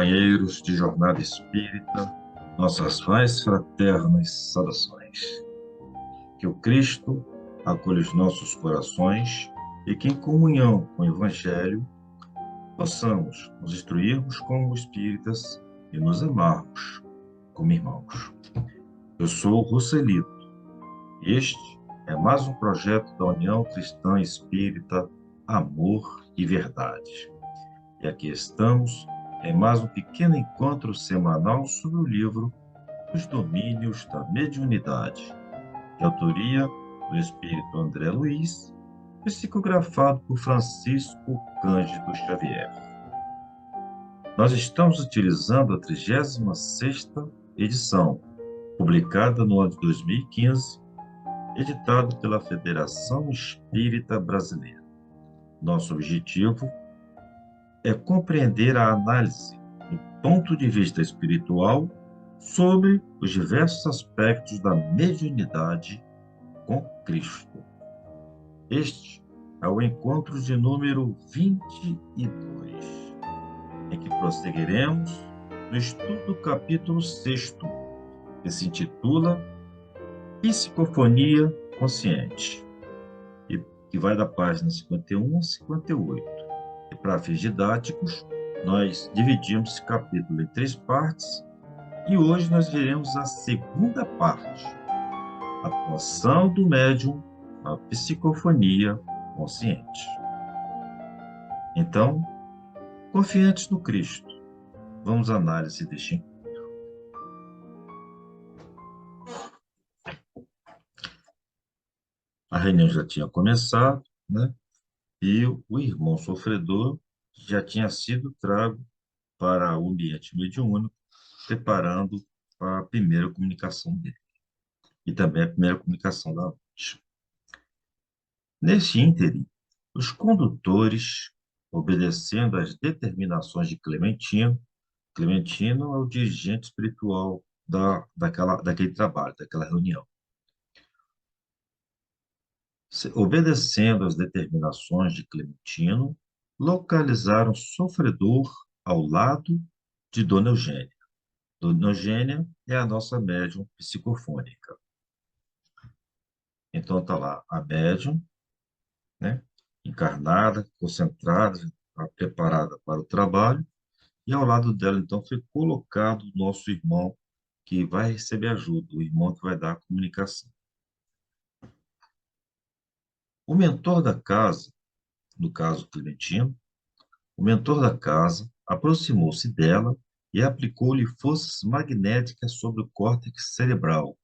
companheiros de jornada espírita, nossas mais fraternas saudações. Que o Cristo acolha os nossos corações e que, em comunhão com o Evangelho, possamos nos instruirmos como espíritas e nos amarmos como irmãos. Eu sou o Roselito e este é mais um projeto da União Cristã Espírita Amor e Verdade. E aqui estamos em mais um pequeno encontro semanal sobre o livro Os Domínios da Mediunidade, de autoria do espírito André Luiz, psicografado por Francisco Cândido Xavier. Nós estamos utilizando a 36ª edição, publicada no ano de 2015, editado pela Federação Espírita Brasileira. Nosso objetivo é compreender a análise do ponto de vista espiritual sobre os diversos aspectos da mediunidade com Cristo. Este é o encontro de número 22, em que prosseguiremos no estudo do capítulo 6º, que se intitula Psicofonia Consciente, e que vai da página 51 a 58. E para fins didáticos, nós dividimos esse capítulo em 3 partes, e hoje nós veremos a segunda parte, a atuação do médium na psicofonia consciente. Então, confiantes no Cristo, vamos à análise deste encontro. A reunião já tinha começado, né? E o irmão sofredor já tinha sido trago para o ambiente mediúnico, preparando para a primeira comunicação dele, e também a primeira comunicação da noite. Neste ínterim, os condutores, obedecendo às determinações de Clementino, Clementino é o dirigente espiritual daquele trabalho, daquela reunião. Obedecendo às determinações de Clementino, localizaram o sofredor ao lado de Dona Eugênia. Dona Eugênia é a nossa médium psicofônica. Então está lá a médium, né, encarnada, concentrada, preparada para o trabalho, e ao lado dela, então, foi colocado o nosso irmão que vai receber ajuda, o irmão que vai dar a comunicação. O mentor da casa, no caso Clementino, o mentor da casa aproximou-se dela e aplicou-lhe forças magnéticas sobre o córtex cerebral,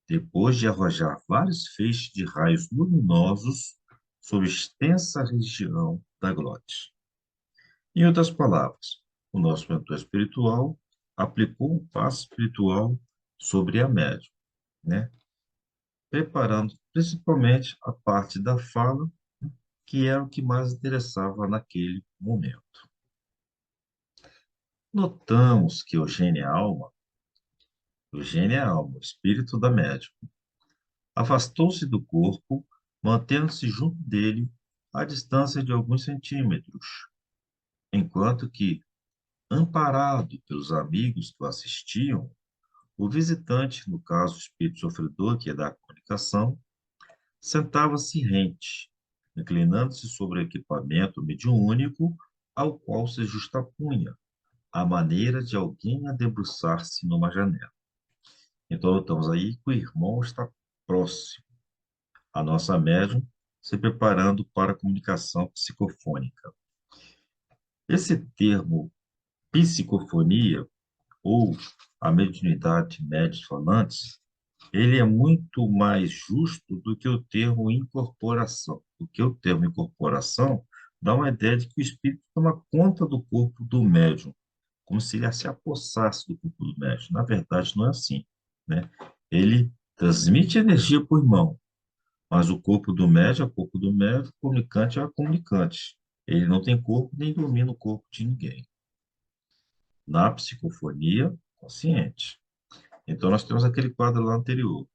depois de arrojar vários feixes de raios luminosos sobre extensa região da glote. Em outras palavras, o nosso mentor espiritual aplicou um passe espiritual sobre a médium, né? Preparando principalmente a parte da fala, que era o que mais interessava naquele momento. Notamos que Eugênia é alma, o espírito da médium, afastou-se do corpo, mantendo-se junto dele à distância de alguns centímetros, enquanto que, amparado pelos amigos que o assistiam, o visitante, no caso o espírito sofredor, que é da comunicação, sentava-se rente, inclinando-se sobre o equipamento mediúnico ao qual se justapunha, à maneira de alguém a debruçar-se numa janela. Então, notamos aí que o irmão está próximo, a nossa médium se preparando para a comunicação psicofônica. Esse termo psicofonia, ou a mediunidade médios falantes, ele é muito mais justo do que o termo incorporação. Porque o termo incorporação dá uma ideia de que o espírito toma conta do corpo do médium, como se ele se apossasse do corpo do médium. Na verdade, não é assim, né? Ele transmite energia para o irmão, mas o corpo do médium é o corpo do médium, o comunicante é o comunicante. Ele não tem corpo nem domina o corpo de ninguém. Na psicofonia consciente. Então, nós temos aquele quadro lá anterior.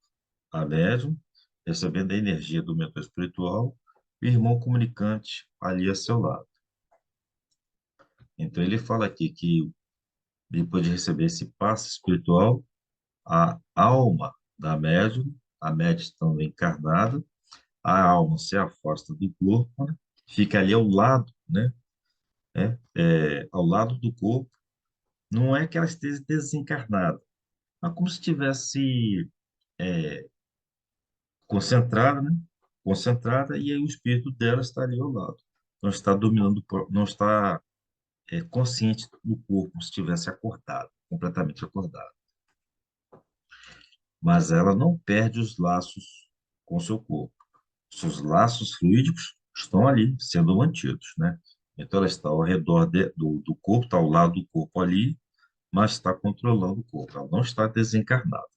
A médium, recebendo a energia do mentor espiritual, e o irmão comunicante ali a seu lado. Então, ele fala aqui que Depois de receber esse passe espiritual, a alma da médium, a médium estando encarnada, a alma se afasta do corpo, né? Fica ali ao lado, né? Ao lado do corpo. Não é que ela esteja desencarnada, mas como se estivesse concentrada, né? Concentrada, e aí o espírito dela está ali ao lado. Não está dominando, não está consciente do corpo, como se estivesse acordado, completamente acordado. Mas ela não perde os laços com seu corpo. Seus laços fluídicos estão ali, sendo mantidos, né? Então, ela está ao redor do corpo, está ao lado do corpo ali, mas está controlando o corpo. Ela não está desencarnada.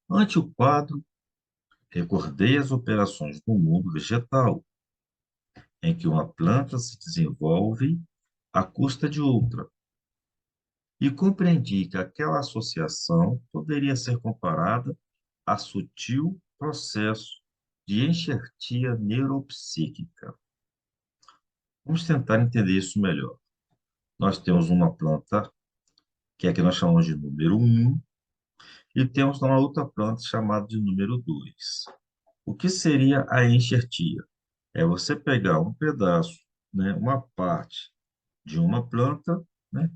Ante o quadro, recordei as operações do mundo vegetal, em que uma planta se desenvolve à custa de outra, e compreendi que aquela associação poderia ser comparada a sutil processo de enxertia neuropsíquica. Vamos tentar entender isso melhor. Nós temos uma planta, que é a que nós chamamos de número um, e temos uma outra planta chamada de número 2. O que seria a enxertia? É você pegar um pedaço, né, uma parte de uma planta, né,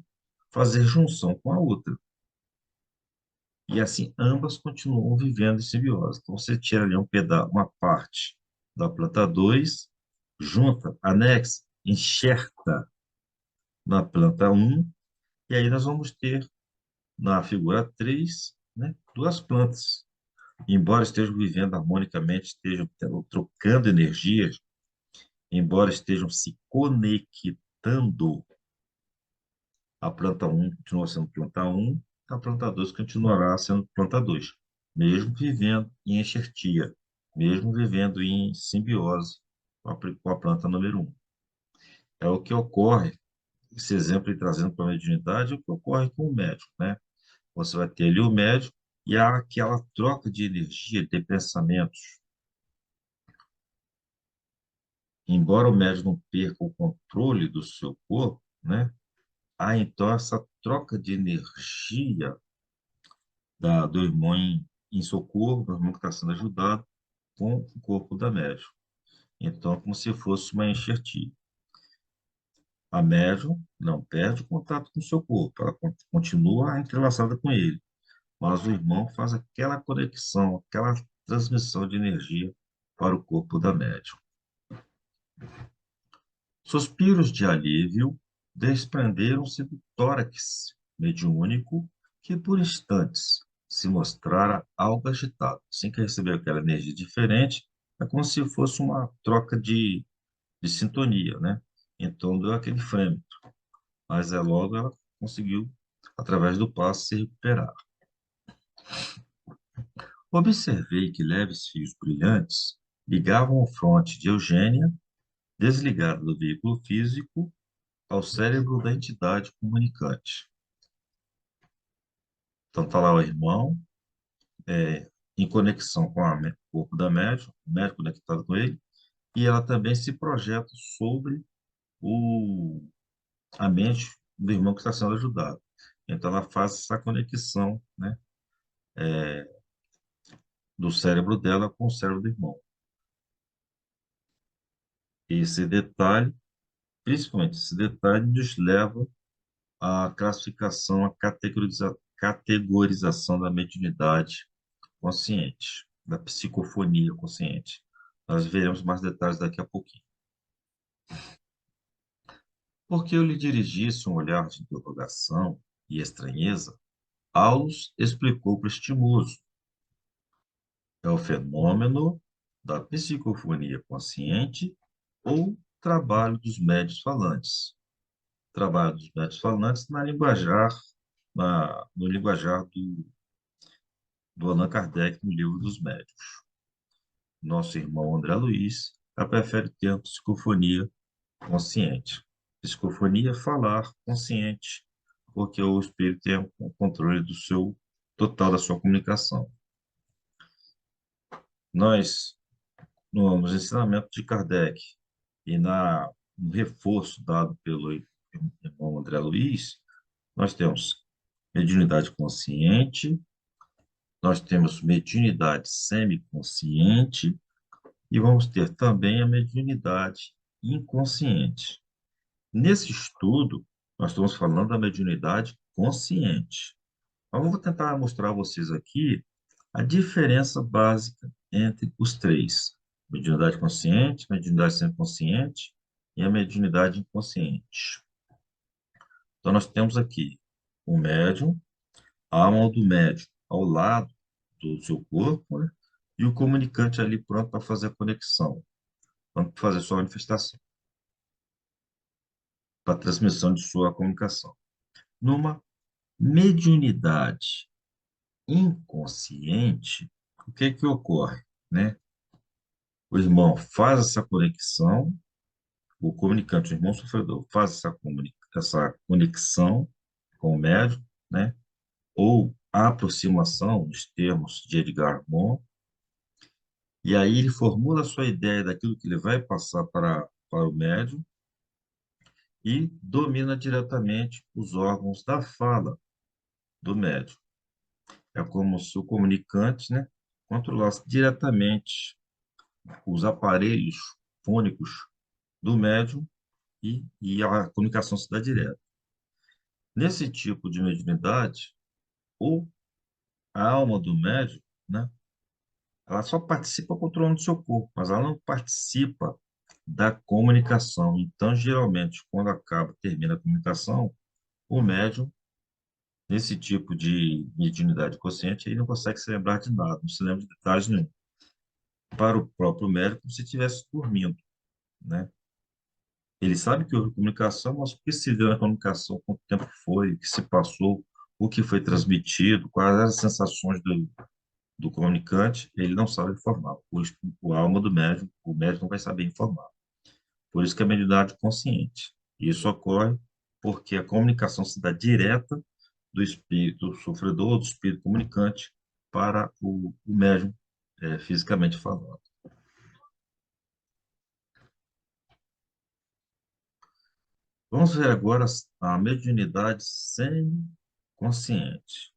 fazer junção com a outra. E assim, ambas continuam vivendo em simbiose. Então, você tira ali um pedaço, uma parte da planta 2, junta, anexa, enxerta na planta um, e aí nós vamos ter na figura 3, né, duas plantas. Embora estejam vivendo harmonicamente, estejam trocando energias, embora estejam se conectando, a planta um continua sendo planta um, a planta 2 continuará sendo planta 2, mesmo vivendo em enxertia, mesmo vivendo em simbiose com a planta número um. É o que ocorre, esse exemplo aí trazendo para a mediunidade, é o que ocorre com o médico, né? Você vai ter ali o médico e há aquela troca de energia, de pensamentos. Embora o médico não perca o controle do seu corpo, né? Há então essa troca de energia do irmão em socorro, do irmão que está sendo ajudado, com o corpo da médium. Então, é como se fosse uma enxertia. A médium não perde o contato com o seu corpo, ela continua entrelaçada com ele, mas o irmão faz aquela conexão, aquela transmissão de energia para o corpo da médium. Suspiros de alívio desprenderam-se do tórax mediúnico, que por instantes se mostrara algo agitado. Assim que recebeu aquela energia diferente, é como se fosse uma troca de sintonia, né? Então deu aquele frêmito, mas logo ela conseguiu, através do passo, se recuperar. Observei que leves fios brilhantes ligavam o fronte de Eugênia, desligada do veículo físico, ao cérebro da entidade comunicante. Então, está lá o irmão, em conexão com o corpo da médium, o médium conectado com ele, e ela também se projeta sobre o, a mente do irmão que está sendo ajudado. Então, ela faz essa conexão, né, do cérebro dela com o cérebro do irmão. Esse detalhe, principalmente esse detalhe, nos leva à classificação, à categorização da mediunidade consciente, da psicofonia consciente. Nós veremos mais detalhes daqui a pouquinho. Porque eu lhe dirigisse um olhar de interrogação e estranheza, Aulus explicou prestimoso. É o fenômeno da psicofonia consciente ou trabalho dos médios falantes. Trabalho dos médios falantes no linguajar do Allan Kardec no livro dos médios. Nosso irmão André Luiz prefere o termo psicofonia consciente. Psicofonia é falar consciente, porque o espírito tem o controle do seu total da sua comunicação. Nós, nos ensinamentos de Kardec e no reforço dado irmão André Luiz, nós temos mediunidade consciente, nós temos mediunidade semiconsciente e vamos ter também a mediunidade inconsciente. Nesse estudo, nós estamos falando da mediunidade consciente. Então, eu vou tentar mostrar a vocês aqui a diferença básica entre os três: mediunidade consciente, mediunidade semiconsciente e a mediunidade inconsciente. Então, nós temos aqui o médium, a alma do médium ao lado do seu corpo, né? E o comunicante ali pronto para fazer a conexão, pronto para fazer sua manifestação, para a transmissão de sua comunicação. Numa mediunidade inconsciente, o que que ocorre, né? O irmão faz essa conexão, o comunicante, o irmão sofredor, faz essa conexão com o médium, né? Ou a aproximação, nos termos de Edgar Morin, e aí ele formula a sua ideia daquilo que ele vai passar para o médium e domina diretamente os órgãos da fala do médium. É como se o comunicante, né, controlasse diretamente os aparelhos fônicos do médium e a comunicação se dá direta. Nesse tipo de mediunidade, ou a alma do médium, né, ela só participa controlando o seu corpo, mas ela não participa da comunicação. Então, geralmente, quando termina a comunicação, o médium, nesse tipo de mediunidade consciente, ele não consegue se lembrar de nada, não se lembra de detalhes nenhum. Para o próprio médium, como se estivesse dormindo, né? Ele sabe que houve comunicação, mas o que se deu na comunicação, quanto tempo foi, o que se passou, o que foi transmitido, quais as sensações do comunicante, ele não sabe informar. O alma do médium, o médium não vai saber informar. Por isso que é a mediunidade consciente. Isso ocorre porque a comunicação se dá direta do espírito sofredor, do espírito comunicante, para o médium, fisicamente falando. Vamos ver agora a mediunidade sem-consciente.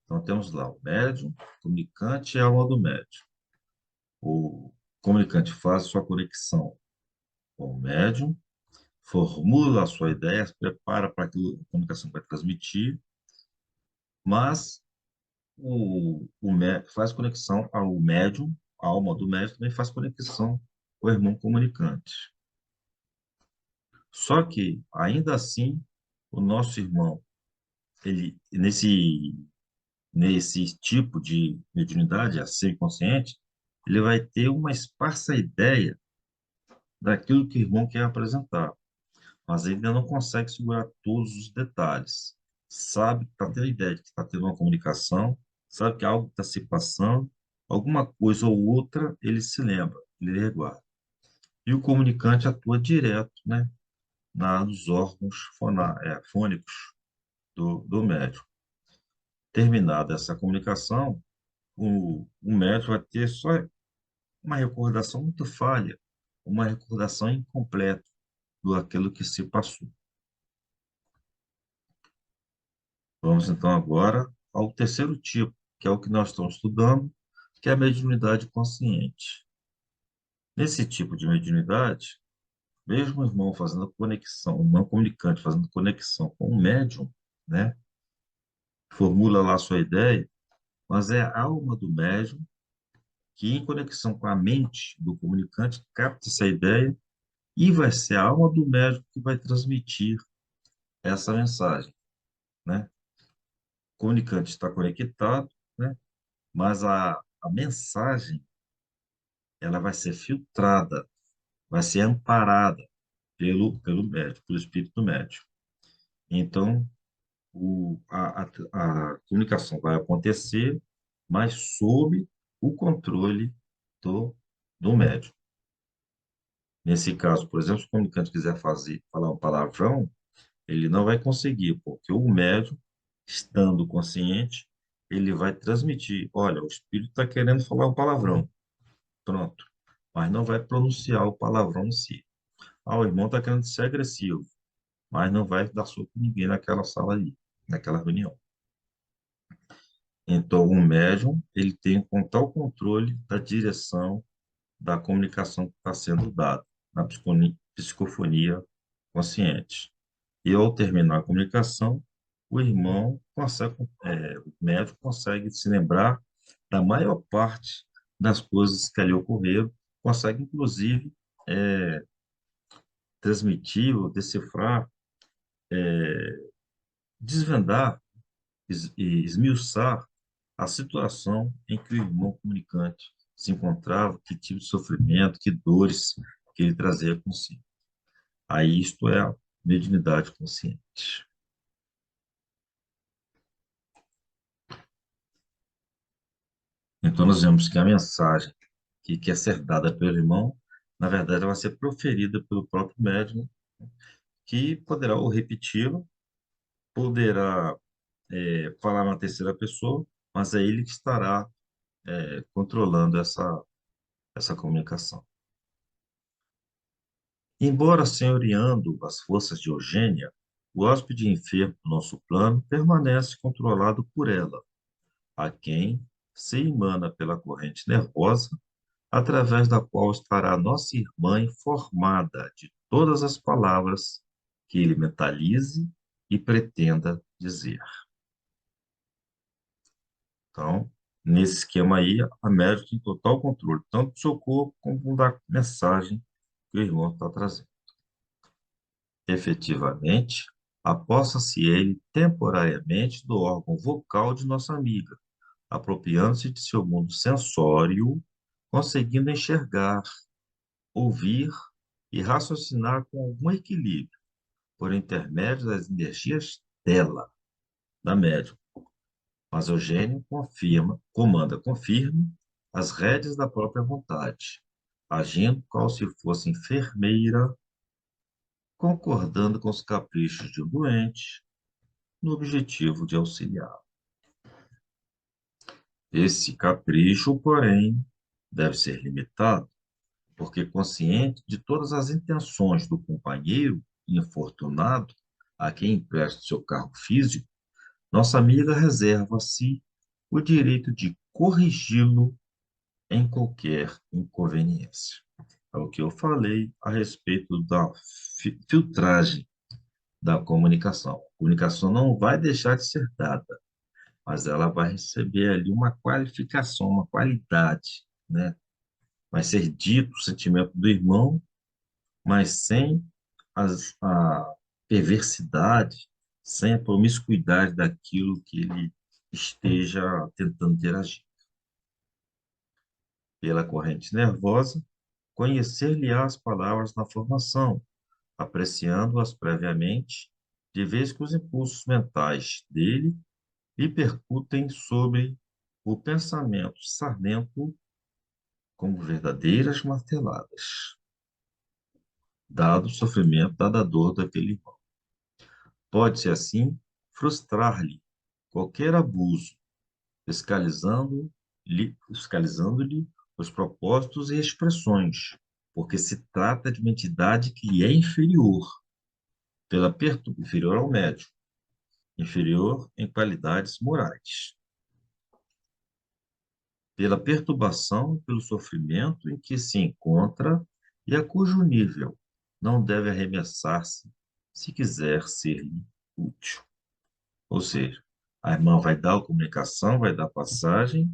Então, temos lá o médium, o comunicante e a alma do médium. O comunicante faz sua conexão com o médium, formula a sua ideia, se prepara para que a comunicação vai transmitir, mas faz conexão ao médium, a alma do médium também faz conexão com o irmão comunicante. Só que, ainda assim, o nosso irmão, ele, nesse tipo de mediunidade, a ser consciente, ele vai ter uma esparsa ideia daquilo que o irmão quer apresentar, mas ele ainda não consegue segurar todos os detalhes. Sabe que está tendo ideia de que está tendo uma comunicação, sabe que algo está se passando, alguma coisa ou outra ele se lembra, ele reguarda. E o comunicante atua direto, né, nos órgãos fônicos do médium. Terminada essa comunicação, o médium vai ter só uma recordação muito falha, uma recordação incompleta do aquilo que se passou. Vamos então agora ao terceiro tipo, que é o que nós estamos estudando, que é a mediunidade consciente. Nesse tipo de mediunidade, mesmo o irmão fazendo conexão, o irmão comunicante fazendo conexão com o médium, né, formula lá a sua ideia, mas é a alma do médium que, em conexão com a mente do comunicante, capta essa ideia e vai ser a alma do médium que vai transmitir essa mensagem, né? O comunicante está conectado, né? Mas a mensagem ela vai ser filtrada, vai ser amparada pelo médium, pelo espírito do médium. Então, a comunicação vai acontecer, mas sob o controle do médium. Nesse caso, por exemplo, se o comunicante quiser falar um palavrão, ele não vai conseguir, porque o médium, estando consciente, ele vai transmitir: olha, o espírito está querendo falar um palavrão. Pronto. Mas não vai pronunciar o palavrão em si. Ah, o irmão está querendo ser agressivo, mas não vai dar soco em ninguém naquela sala ali, naquela reunião. Então, o médium, ele tem total controle da direção da comunicação que está sendo dada na psicofonia consciente. E ao terminar a comunicação, o irmão consegue, o médium consegue se lembrar da maior parte das coisas que ali ocorreram, consegue inclusive é, transmitir ou decifrar, desvendar e esmiuçar a situação em que o irmão comunicante se encontrava, que tipo de sofrimento, que dores que ele trazia consigo. Aí isto é a mediunidade consciente. Então nós vemos que a mensagem que quer ser dada pelo irmão, na verdade, ela vai ser proferida pelo próprio médium, que poderá ou repeti-la, poderá falar na terceira pessoa, mas é ele que estará controlando essa comunicação. Embora senhoreando as forças de Eugênia, o hóspede enfermo do nosso plano permanece controlado por ela, a quem se emana pela corrente nervosa, através da qual estará nossa irmã informada de todas as palavras que ele mentalize e pretenda dizer. Então, nesse esquema aí, a médium tem total controle, tanto do seu corpo como da mensagem que o irmão está trazendo. Efetivamente, aposta-se ele temporariamente do órgão vocal de nossa amiga, apropriando-se de seu mundo sensório, conseguindo enxergar, ouvir e raciocinar com algum equilíbrio, por intermédio das energias dela, da médium. Mas Eugênio comanda com firme as rédeas da própria vontade, agindo qual se fosse enfermeira, concordando com os caprichos de um doente, no objetivo de auxiliar. Esse capricho, porém, deve ser limitado, porque consciente de todas as intenções do companheiro infortunado a quem empresta seu cargo físico, nossa amiga reserva-se o direito de corrigi-lo em qualquer inconveniência. É o que eu falei a respeito da filtragem da comunicação. A comunicação não vai deixar de ser dada, mas ela vai receber ali uma qualificação, uma qualidade, né? Vai ser dito o sentimento do irmão, mas sem a perversidade, sem a promiscuidade daquilo que ele esteja tentando interagir. Pela corrente nervosa, conhecer-lhe as palavras na formação, apreciando-as previamente, de vez que os impulsos mentais dele lhe percutem sobre o pensamento sarnento como verdadeiras marteladas, dado o sofrimento, dada a dor daquele irmão. Pode-se, assim, frustrar-lhe qualquer abuso, fiscalizando-lhe os propósitos e expressões, porque se trata de uma entidade que lhe é inferior, inferior ao médium, inferior em qualidades morais, pela perturbação e pelo sofrimento em que se encontra e a cujo nível não deve arremessar-se se quiser ser-lhe útil. Ou seja, a irmã vai dar a comunicação, vai dar passagem,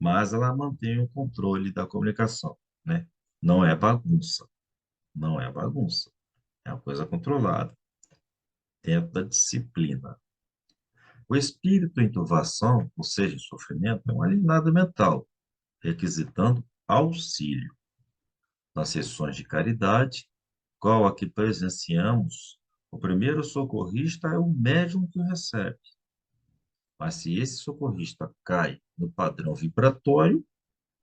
mas ela mantém o controle da comunicação, né? Não é bagunça, não é bagunça, é uma coisa controlada, dentro da disciplina. O espírito em turvação, ou seja, em sofrimento, é um alienado mental, requisitando auxílio. Nas sessões de caridade, qual a que presenciamos, o primeiro socorrista é o médium que o recebe. Mas se esse socorrista cai no padrão vibratório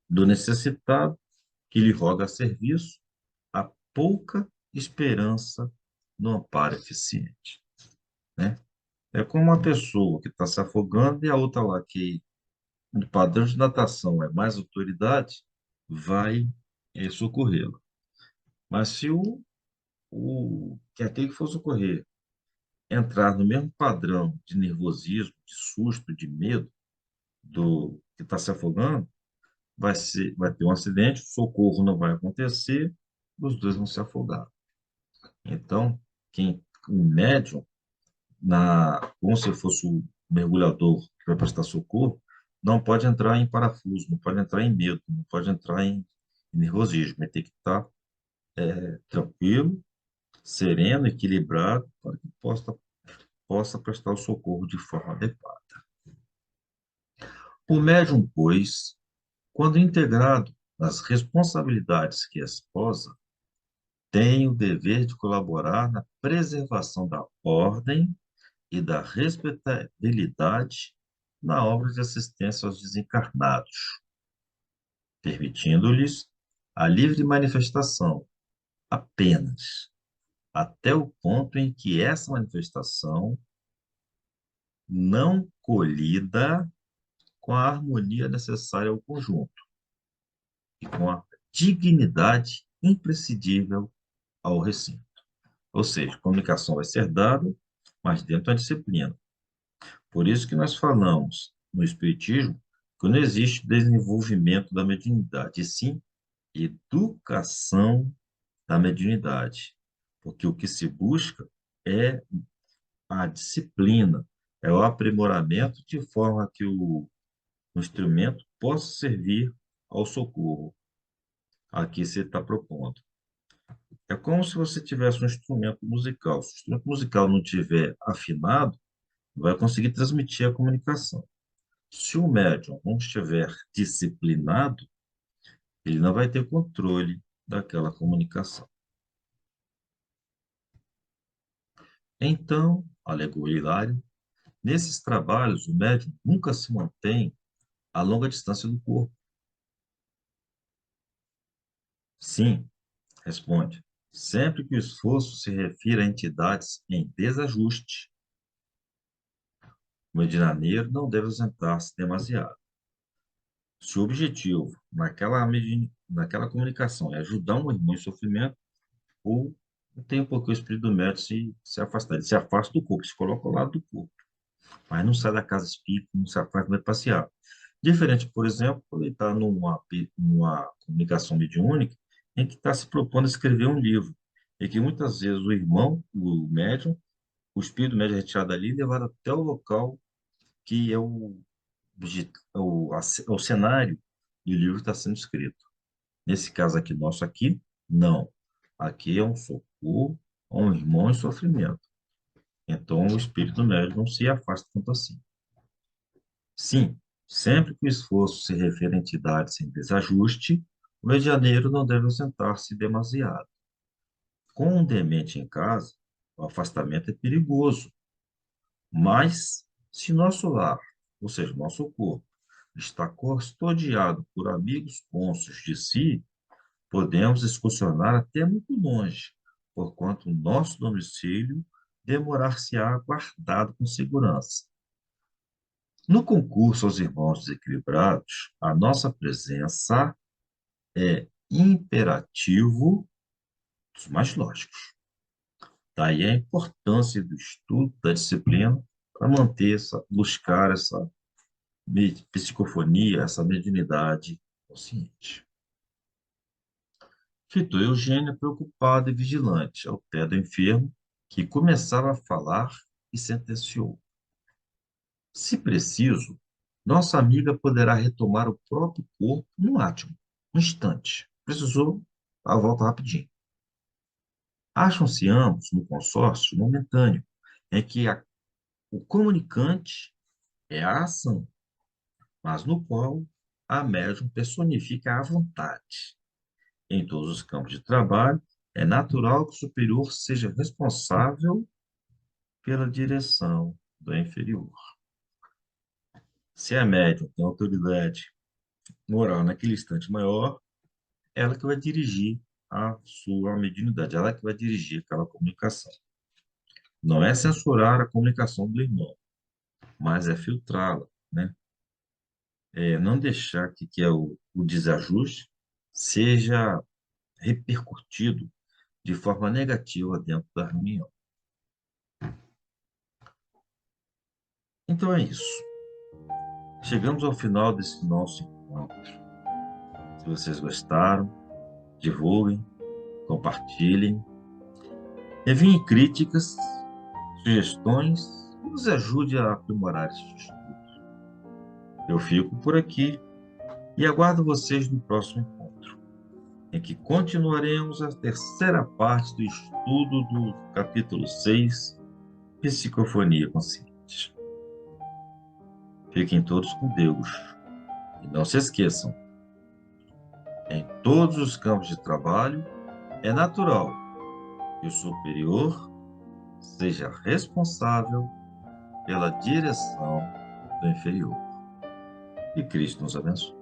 do necessitado, que lhe roga serviço, há pouca esperança no amparo eficiente, né? É como uma pessoa que está se afogando e a outra lá que no padrão de natação é mais autoridade, vai socorrê-lo. Mas se que aquele que for socorrer entrar no mesmo padrão de nervosismo, de susto, de medo do que está se afogando, vai ter um acidente, o socorro não vai acontecer, os dois vão se afogar. Então, o médium, como se fosse o mergulhador que vai prestar socorro, não pode entrar em parafuso, não pode entrar em medo, não pode entrar em nervosismo, vai ter que estar tranquilo, sereno, equilibrado, para que possa prestar o socorro de forma adequada. O médium, pois, quando integrado nas responsabilidades que esposa, tem o dever de colaborar na preservação da ordem e da respeitabilidade na obra de assistência aos desencarnados, permitindo-lhes a livre manifestação apenas até o ponto em que essa manifestação não colida com a harmonia necessária ao conjunto e com a dignidade imprescindível ao recinto. Ou seja, a comunicação vai ser dada, mas dentro da disciplina. Por isso que nós falamos no Espiritismo que não existe desenvolvimento da mediunidade, e sim educação da mediunidade. Porque o que se busca é a disciplina, é o aprimoramento de forma que o instrumento possa servir ao socorro a que se está propondo. É como se você tivesse um instrumento musical. Se o instrumento musical não tiver afinado, não vai conseguir transmitir a comunicação. Se o médium não estiver disciplinado, ele não vai ter controle daquela comunicação. Então, alegou Hilário, nesses trabalhos o médium nunca se mantém a longa distância do corpo. Sim, responde, sempre que o esforço se refira a entidades em desajuste, o medianeiro não deve ausentar-se demasiado. Se o objetivo naquela comunicação é ajudar um irmão em sofrimento, ou tem um pouco o espírito do médico se afastar. Ele se afasta do corpo, se coloca ao lado do corpo, mas não sai da casa espírita, não se afasta, vai passear. Diferente, por exemplo, quando ele está numa comunicação mediúnica, em que está se propondo a escrever um livro, e que muitas vezes o irmão, o médium, o espírito do médium é retirado ali e levado até o local que é o cenário do livro que está sendo escrito. Nesse caso aqui, nosso aqui, não. Aqui é um socorro a um irmão em sofrimento. Então, o espírito médio não se afasta tanto assim. Sim, sempre que o esforço se refere a entidades em desajuste, o medianeiro não deve ausentar-se demasiado. Com um demente em casa, o afastamento é perigoso, mas se nosso lar, ou seja, nosso corpo, está custodiado por amigos cônscios de si, podemos excursionar até muito longe, porquanto o nosso domicílio demorar-se-á guardado com segurança. No concurso aos irmãos desequilibrados, a nossa presença é imperativo dos mais lógicos. Daí a importância do estudo, da disciplina, para buscar essa psicofonia, essa mediunidade consciente. Fitou Eugênia preocupada e vigilante ao pé do enfermo, que começava a falar e sentenciou. Se preciso, nossa amiga poderá retomar o próprio corpo num átimo, um instante. Precisou, a volta rapidinho. Acham-se ambos no consórcio momentâneo, em que o comunicante é a ação, mas no qual a médium personifica a vontade. Em todos os campos de trabalho, é natural que o superior seja responsável pela direção do inferior. Se a médium tem autoridade moral naquele instante maior, ela que vai dirigir a sua mediunidade, ela que vai dirigir aquela comunicação. Não é censurar a comunicação do irmão, mas é filtrá-la, né? É não deixar que o desajuste seja repercutido de forma negativa dentro da reunião. Então é isso. Chegamos ao final desse nosso encontro. Se vocês gostaram, divulguem, compartilhem, enviem críticas, sugestões e nos ajude a aprimorar esse estudo. Eu fico por aqui e aguardo vocês no próximo encontro, em que continuaremos a terceira parte do estudo do capítulo 6, Psicofonia Consciente. Fiquem todos com Deus e não se esqueçam, em todos os campos de trabalho é natural que o superior seja responsável pela direção do inferior. E Cristo nos abençoe.